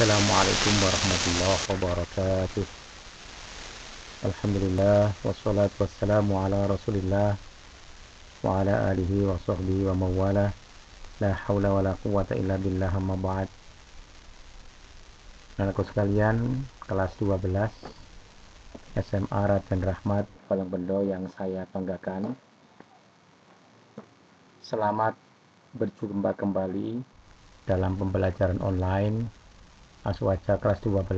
Assalamualaikum warahmatullahi wabarakatuh. Alhamdulillah wassalatu wassalamu ala Rasulillah wa ala alihi wa sahbihi wa mawala. La haula wa la quwata illa billah, amma ba'd. Anakku sekalian, kelas 12 SMA Raden Rahmat Palengbendo yang saya banggakan. Selamat berjumpa kembali dalam pembelajaran online Aswaja kelas 12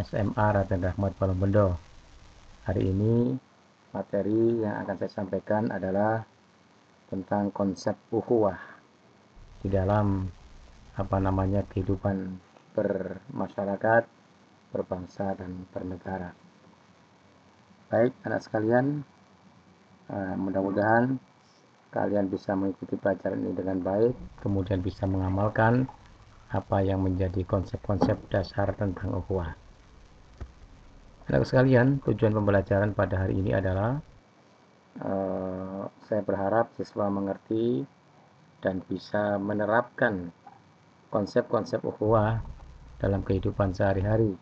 SMA Raden Rahmat Palengbendo. Hari ini materi yang akan saya sampaikan adalah tentang konsep ukhuwah di dalam kehidupan bermasyarakat, berbangsa dan bernegara. Baik anak sekalian, mudah-mudahan kalian bisa mengikuti pelajaran ini dengan baik, kemudian bisa mengamalkan apa yang menjadi konsep-konsep dasar tentang ukhuwah. Anak sekalian, tujuan pembelajaran pada hari ini adalah saya berharap siswa mengerti dan bisa menerapkan konsep-konsep ukhuwah dalam kehidupan sehari-hari.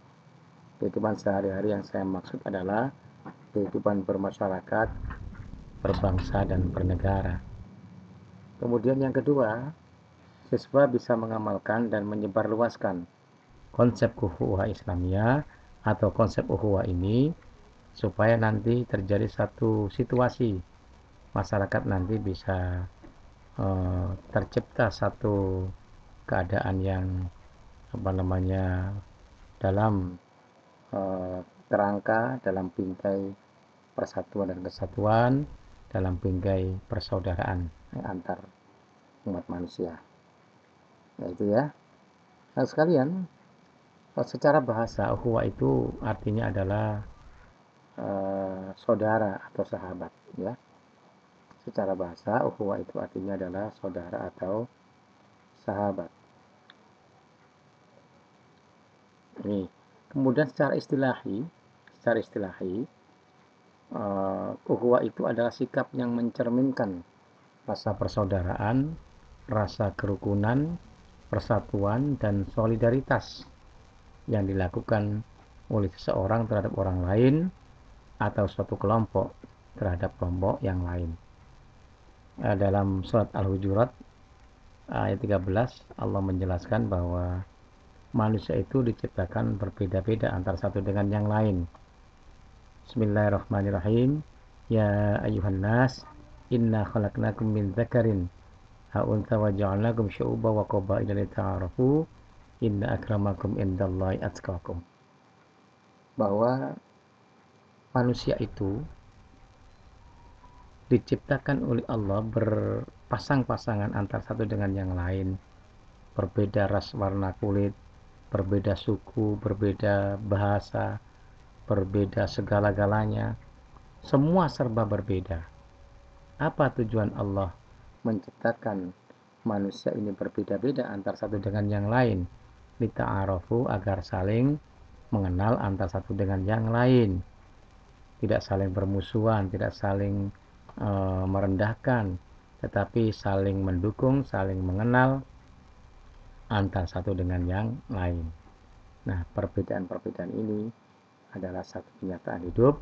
Kehidupan sehari-hari yang saya maksud adalah kehidupan bermasyarakat, berbangsa dan bernegara. Kemudian yang kedua, siswa bisa mengamalkan dan menyebarluaskan konsep ukhuwah Islamiyah atau konsep ukhuwah ini supaya nanti terjadi satu situasi masyarakat nanti bisa tercipta satu keadaan yang dalam kerangka, dalam bingkai persatuan dan kesatuan, dalam bingkai persaudaraan antar umat manusia. Yaitu ya. Nah, sekalian, secara bahasa ukhuwah itu artinya adalah saudara atau sahabat, ya. Secara bahasa ukhuwah itu artinya adalah saudara atau sahabat. Ini. Kemudian secara istilahi, ukhuwah itu adalah sikap yang mencerminkan rasa persaudaraan, rasa kerukunan, persatuan, dan solidaritas yang dilakukan oleh seseorang terhadap orang lain atau suatu kelompok terhadap kelompok yang lain. Dalam surat Al-Hujurat ayat 13, Allah menjelaskan bahwa manusia itu diciptakan berbeda-beda antara satu dengan yang lain. Bismillahirrahmanirrahim. Ya ayuhan nas, inna khalaqnakum min dzakarin wa untha wa ja'alnakum syu'uban wa qabaila lita'arafu inna akramakum indallahi atqakum. Bahwa manusia itu diciptakan oleh Allah berpasang-pasangan antara satu dengan yang lain, berbeda ras warna kulit, berbeda suku, berbeda bahasa, berbeda segala-galanya, semua serba berbeda. Apa tujuan Allah menciptakan manusia ini berbeda-beda antara satu dengan yang lain? Lita'arafu, agar saling mengenal antara satu dengan yang lain, tidak saling bermusuhan, tidak saling merendahkan, tetapi saling mendukung, saling mengenal antara satu dengan yang lain. Nah, perbedaan-perbedaan ini adalah satu kenyataan hidup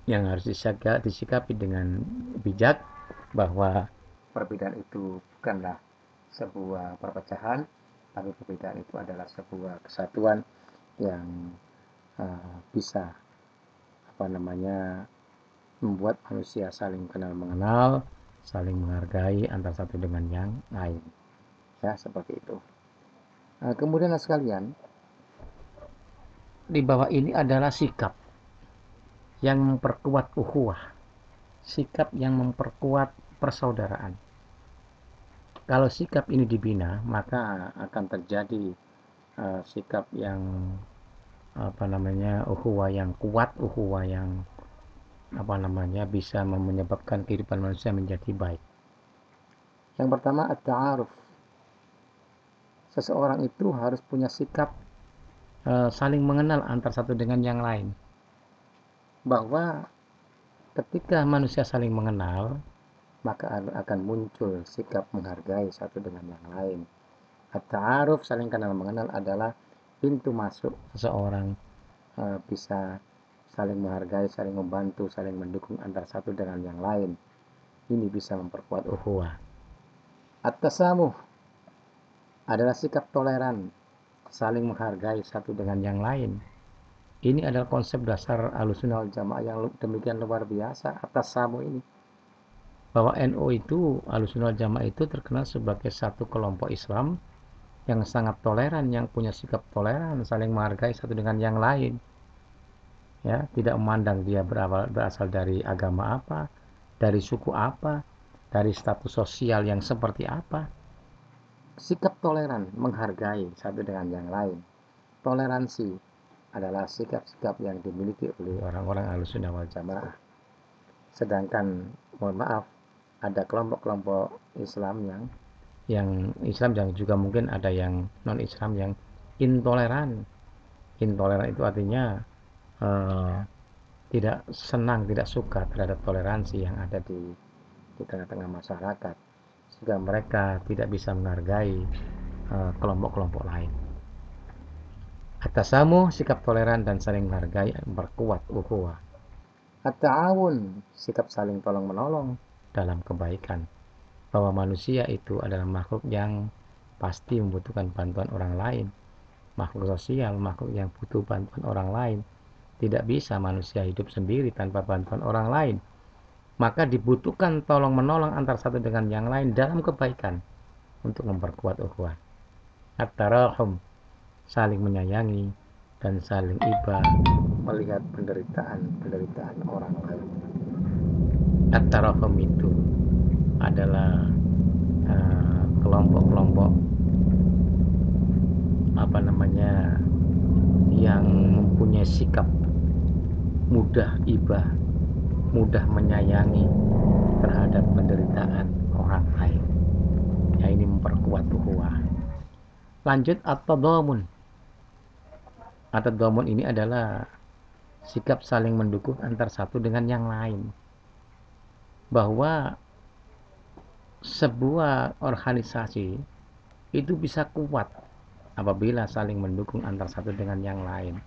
yang harus disikapi dengan bijak, bahwa perbedaan itu bukanlah sebuah perpecahan, tapi perbedaan itu adalah sebuah kesatuan yang bisa membuat manusia saling kenal mengenal, saling menghargai antara satu dengan yang lain. Ya, seperti itu. Kemudian sekalian, di bawah ini adalah sikap yang memperkuat ukhuwah, sikap yang memperkuat persaudaraan. Kalau sikap ini dibina, maka akan terjadi sikap yang ukhuwah yang kuat, ukhuwah yang bisa menyebabkan kehidupan manusia menjadi baik. Yang pertama, at-ta'aruf. Seseorang itu harus punya sikap saling mengenal antara satu dengan yang lain. Bahwa ketika manusia saling mengenal, maka akan muncul sikap menghargai satu dengan yang lain. At-ta'aruf, saling kenal mengenal, adalah pintu masuk seseorang bisa saling menghargai, saling membantu, saling mendukung antara satu dengan yang lain. Ini bisa memperkuat ukhuwah. At-tasamuh adalah sikap toleran, saling menghargai satu dengan yang lain. Ini adalah konsep dasar Ahlussunnah wal Jamaah yang demikian luar biasa. At-tasamuh ini, bahwa NU itu, Ahlussunnah wal Jamaah itu terkenal sebagai satu kelompok Islam yang sangat toleran, yang punya sikap toleran, saling menghargai satu dengan yang lain. Ya, tidak memandang dia berasal dari agama apa, dari suku apa, dari status sosial yang seperti apa. Sikap toleran, menghargai satu dengan yang lain. Toleransi adalah sikap-sikap yang dimiliki oleh orang-orang Ahlussunnah wal Jamaah. Sedangkan, mohon maaf, ada kelompok-kelompok Islam yang Islam, dan juga mungkin ada yang non-Islam yang intoleran. Intoleran itu artinya tidak senang, tidak suka terhadap toleransi yang ada di tengah-tengah masyarakat, sehingga mereka tidak bisa menghargai kelompok-kelompok lain. At-tasamuh, sikap toleran dan saling menghargai, memperkuat ukhuwah. At-ta'awun, sikap saling tolong-menolong dalam kebaikan, bahwa manusia itu adalah makhluk yang pasti membutuhkan bantuan orang lain, makhluk sosial, makhluk yang butuh bantuan orang lain. Tidak bisa manusia hidup sendiri tanpa bantuan orang lain. Maka dibutuhkan tolong-menolong antara satu dengan yang lain dalam kebaikan untuk memperkuat ukhuwah. At-tarahum, saling menyayangi dan saling iba melihat penderitaan orang lain. At-tarahum itu adalah kelompok-kelompok yang mempunyai sikap mudah iba, mudah menyayangi terhadap penderitaan orang lain. Ya, ini memperkuat ukhuwah. Lanjut, at-tadhamun. At-tadhamun ini adalah sikap saling mendukung antar satu dengan yang lain. Bahwa sebuah organisasi itu bisa kuat apabila saling mendukung antar satu dengan yang lain.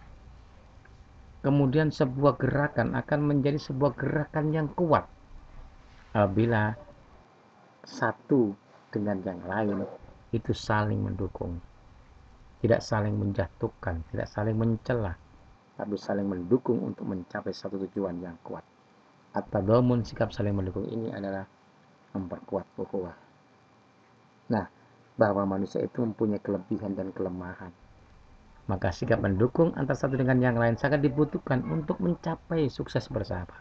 Kemudian sebuah gerakan akan menjadi sebuah gerakan yang kuat apabila satu dengan yang lain itu saling mendukung, tidak saling menjatuhkan, tidak saling mencela, tapi saling mendukung untuk mencapai satu tujuan yang kuat. At-tadhamun, sikap saling mendukung ini adalah memperkuat ukhuwah. Nah, bahwa manusia itu mempunyai kelebihan dan kelemahan, maka sikap mendukung antara satu dengan yang lain sangat dibutuhkan untuk mencapai sukses bersama.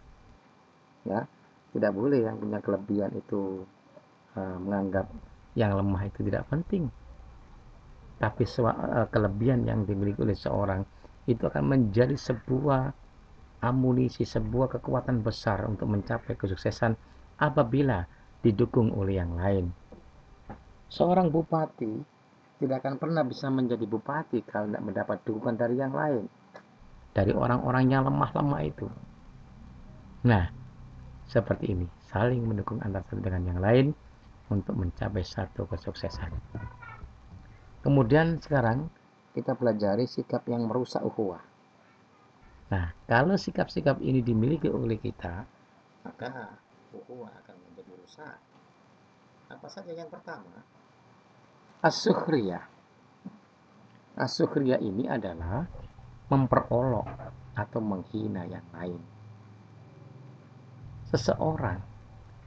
Ya, tidak boleh yang punya kelebihan itu menganggap yang lemah itu tidak penting. Tapi kelebihan yang dimiliki oleh seorang itu akan menjadi sebuah amunisi, sebuah kekuatan besar untuk mencapai kesuksesan apabila didukung oleh yang lain. Seorang bupati tidak akan pernah bisa menjadi bupati kalau tidak mendapat dukungan dari yang lain, dari orang-orang yang lemah-lemah itu. Nah, seperti ini, saling mendukung antara satu dengan yang lain untuk mencapai satu kesuksesan. Kemudian sekarang kita pelajari sikap yang merusak ukhuwah. Nah, kalau sikap-sikap ini dimiliki oleh kita, maka ukhuwah akan menjadi rusak. Apa saja? Yang pertama, as-sukhriyah. As-sukhriyah ini adalah memperolok atau menghina yang lain. Seseorang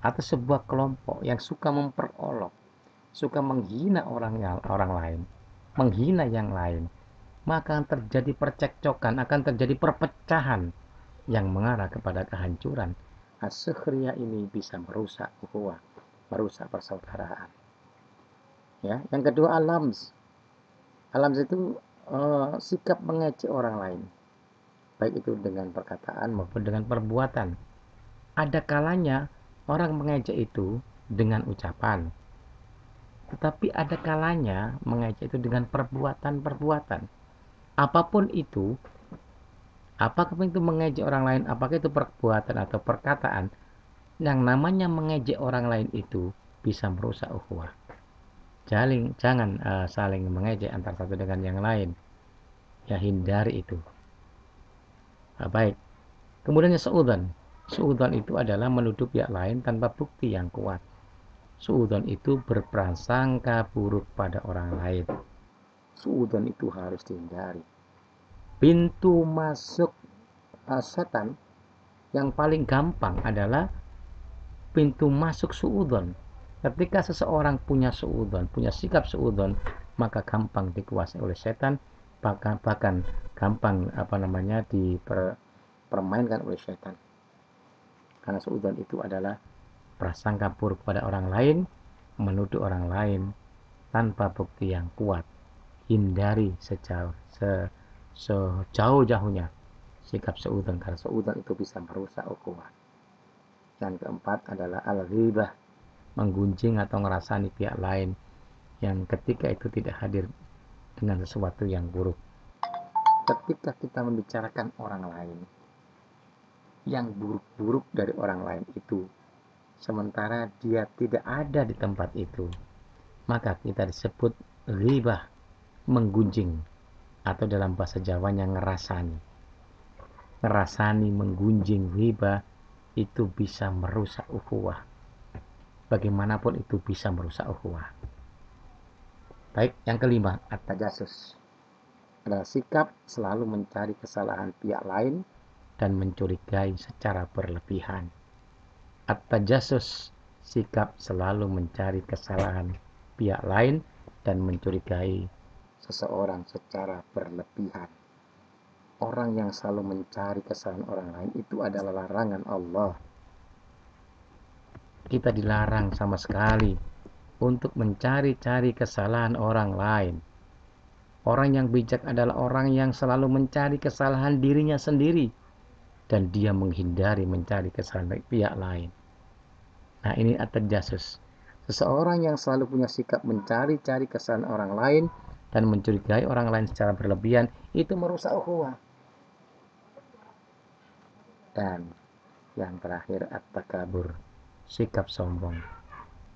atau sebuah kelompok yang suka memperolok, suka menghina orang lain, menghina yang lain, maka akan terjadi percekcokan, akan terjadi perpecahan yang mengarah kepada kehancuran. As-sukhriyah ini bisa merusak ukhuwah, merusak persaudaraan. Ya, yang kedua, alams. Alams itu sikap mengejek orang lain, baik itu dengan perkataan maupun dengan perbuatan. Ada kalanya orang mengejek itu dengan ucapan, tetapi ada kalanya mengejek itu dengan perbuatan-perbuatan. Apapun itu, apakah itu mengejek orang lain, apakah itu perbuatan atau perkataan, yang namanya mengejek orang lain itu bisa merusak ukhuwah. jangan saling mengejek antara satu dengan yang lain. Ya, hindari itu. Baik. Kemudian suudzon. Suudzon itu adalah menuduh pihak lain tanpa bukti yang kuat. Suudzon itu berprasangka buruk pada orang lain. Suudzon itu harus dihindari. Pintu masuk setan yang paling gampang adalah pintu masuk suudzon. Ketika seseorang punya suudzon, punya sikap suudzon, maka gampang dikuasai oleh setan, bahkan gampang dipermainkan oleh setan. Karena suudzon itu adalah prasangka buruk pada orang lain, menuduh orang lain tanpa bukti yang kuat. Hindari sejauh-jauhnya sikap suudzon, karena suudzon itu bisa merusak ukhuwah. Yang keempat adalah al-ghibah, menggunjing atau ngerasani pihak lain yang ketika itu tidak hadir dengan sesuatu yang buruk. Ketika kita membicarakan orang lain yang buruk-buruk dari orang lain itu, sementara dia tidak ada di tempat itu, maka kita disebut ghibah, menggunjing, atau dalam bahasa Jawanya ngerasani. Ngerasani, menggunjing, ghibah itu bisa merusak ukhuwah. Bagaimanapun itu bisa merusak ukhuwah. Baik, yang kelima, at-tajassus. Adalah sikap selalu mencari kesalahan pihak lain dan mencurigai secara berlebihan. At-tajassus, sikap selalu mencari kesalahan pihak lain dan mencurigai seseorang secara berlebihan. Orang yang selalu mencari kesalahan orang lain itu adalah larangan Allah. Kita dilarang sama sekali untuk mencari-cari kesalahan orang lain. Orang yang bijak adalah orang yang selalu mencari kesalahan dirinya sendiri dan dia menghindari mencari kesalahan pihak lain. Nah, ini at-tajassus. Seseorang yang selalu punya sikap mencari-cari kesalahan orang lain dan mencurigai orang lain secara berlebihan itu merusak ukhuwah. Dan yang terakhir at-takabur, sikap sombong,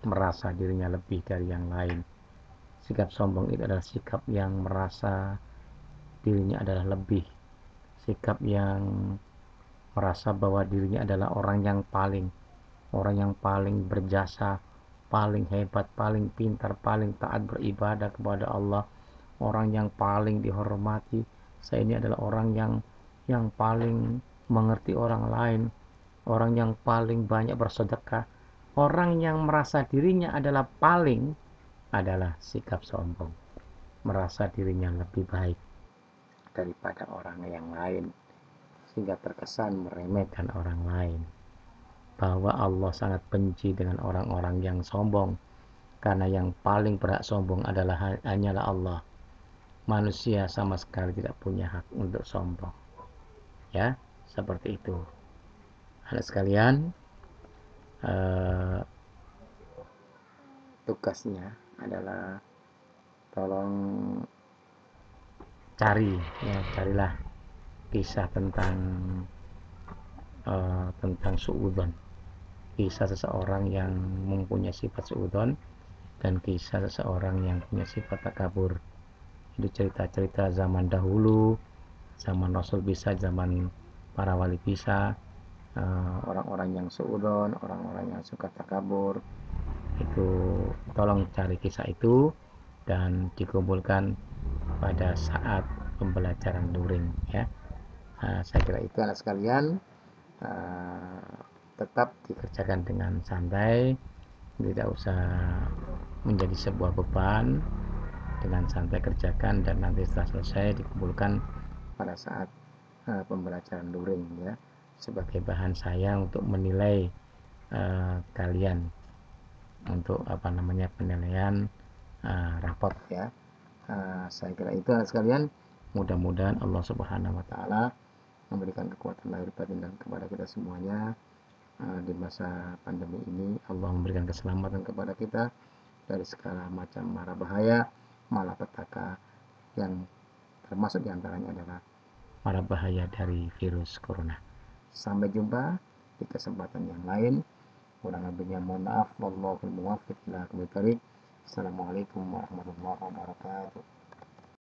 merasa dirinya lebih dari yang lain. Sikap sombong itu adalah sikap yang merasa dirinya adalah lebih, sikap yang merasa bahwa dirinya adalah orang yang paling berjasa, paling hebat, paling pintar, paling taat beribadah kepada Allah, orang yang paling dihormati. Saya ini adalah orang yang paling mengerti orang lain, orang yang paling banyak bersedekah. Orang yang merasa dirinya adalah paling adalah sikap sombong, merasa dirinya lebih baik daripada orang yang lain, sehingga terkesan meremehkan orang lain. Bahwa Allah sangat benci dengan orang-orang yang sombong, karena yang paling berhak sombong adalah hanyalah Allah. Manusia sama sekali tidak punya hak untuk sombong. Ya, seperti itu. Anak sekalian, tugasnya adalah tolong carilah kisah tentang suudzon, kisah seseorang yang mempunyai sifat suudzon dan kisah seseorang yang punya sifat takabur. Itu cerita-cerita zaman dahulu, zaman Rasul bisa, zaman para wali bisa, orang-orang yang suudzon, orang-orang yang suka takabur. Itu tolong cari kisah itu dan dikumpulkan pada saat pembelajaran luring, ya. Saya kira itu anak sekalian, tetap dikerjakan dengan santai, tidak usah menjadi sebuah beban, dengan santai kerjakan dan nanti setelah selesai dikumpulkan pada saat pembelajaran luring, ya, sebagai bahan saya untuk menilai kalian untuk penilaian rapot, ya. Saya kira itu anak sekalian. Mudah-mudahan Allah Subhanahu wa taala memberikan kekuatan lahir batin dan kepada kita semuanya di masa pandemi ini. Allah memberikan keselamatan kepada kita dari segala macam mara bahaya, malapetaka, yang termasuk diantaranya adalah mara bahaya dari virus corona. Sampai jumpa di kesempatan yang lain. Kurang lebihnya mohon maaf. Wallahul muwaffiq ila aqwamit thoriq. Assalamualaikum warahmatullahi wabarakatuh.